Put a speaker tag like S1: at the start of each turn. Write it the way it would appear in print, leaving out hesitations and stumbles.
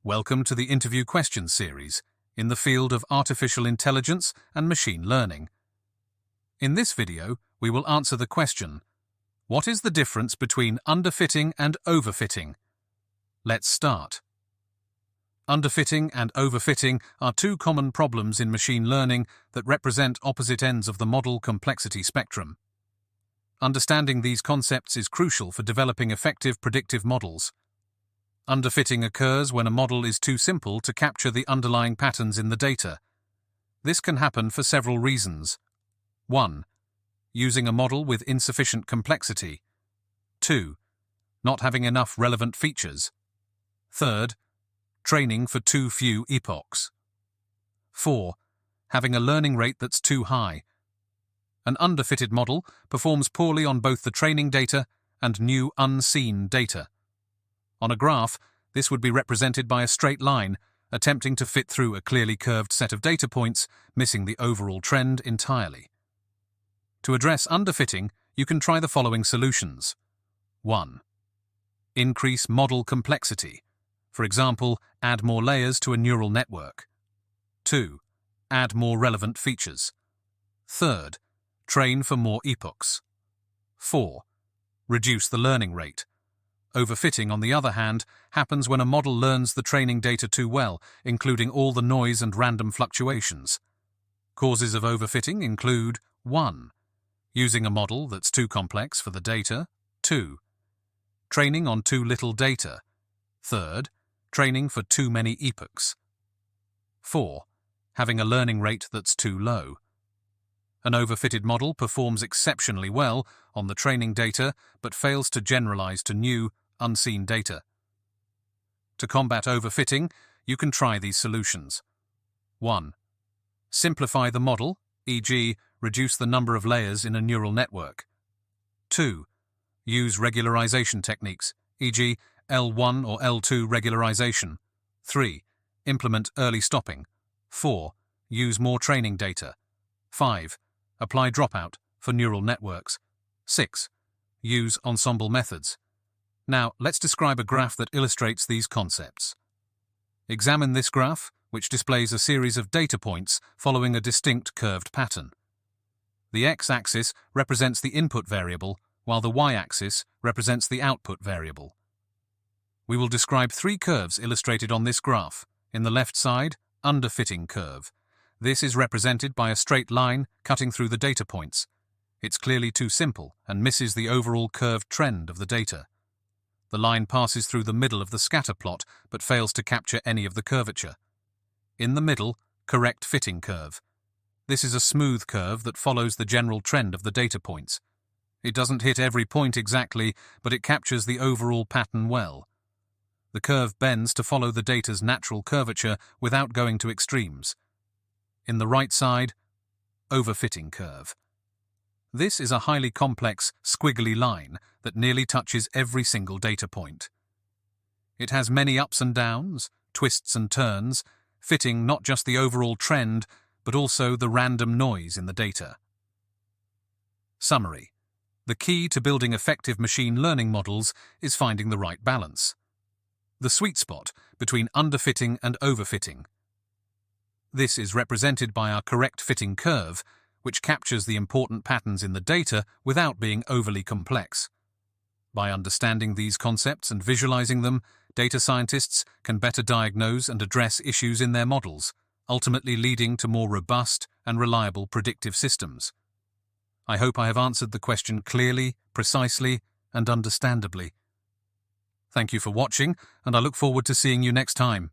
S1: Welcome to the interview question series in the field of artificial intelligence and machine learning. In this video, we will answer the question, what is the difference between underfitting and overfitting? Let's start. Underfitting and overfitting are two common problems in machine learning that represent opposite ends of the model complexity spectrum. Understanding these concepts is crucial for developing effective predictive models. Underfitting occurs when a model is too simple to capture the underlying patterns in the data. This can happen for several reasons. 1. Using a model with insufficient complexity. 2. Not having enough relevant features. 3. Training for too few epochs. 4. Having a learning rate that's too high. An underfitted model performs poorly on both the training data and new unseen data. On a graph, this would be represented by a straight line, attempting to fit through a clearly curved set of data points, missing the overall trend entirely. To address underfitting, you can try the following solutions. 1. Increase model complexity. For example, add more layers to a neural network. 2. Add more relevant features. 3. Train for more epochs. 4. Reduce the learning rate. Overfitting, on the other hand, happens when a model learns the training data too well, including all the noise and random fluctuations. Causes of overfitting include 1. Using a model that's too complex for the data. 2. Training on too little data. 3. Training for too many epochs. 4. Having a learning rate that's too low. An overfitted model performs exceptionally well on the training data but fails to generalize to new, unseen data. To combat overfitting, you can try these solutions. 1. Simplify the model, e.g., reduce the number of layers in a neural network. 2. Use regularization techniques, e.g., L1 or L2 regularization. 3. Implement early stopping. 4. Use more training data. 5. Apply dropout for neural networks. 6. Use ensemble methods. Now, let's describe a graph that illustrates these concepts. Examine this graph, which displays a series of data points following a distinct curved pattern. The x-axis represents the input variable, while the y-axis represents the output variable. We will describe three curves illustrated on this graph. In the left side, underfitting curve. This is represented by a straight line cutting through the data points. It's clearly too simple and misses the overall curved trend of the data. The line passes through the middle of the scatter plot but fails to capture any of the curvature. In the middle, correct fitting curve. This is a smooth curve that follows the general trend of the data points. It doesn't hit every point exactly, but it captures the overall pattern well. The curve bends to follow the data's natural curvature without going to extremes. In the right side, overfitting curve. This is a highly complex, squiggly line that nearly touches every single data point. It has many ups and downs, twists and turns, fitting not just the overall trend, but also the random noise in the data. Summary. The key to building effective machine learning models is finding the right balance. The sweet spot between underfitting and overfitting. This is represented by our correct fitting curve, which captures the important patterns in the data without being overly complex. By understanding these concepts and visualizing them, data scientists can better diagnose and address issues in their models, ultimately leading to more robust and reliable predictive systems. I hope I have answered the question clearly, precisely, and understandably. Thank you for watching, and I look forward to seeing you next time.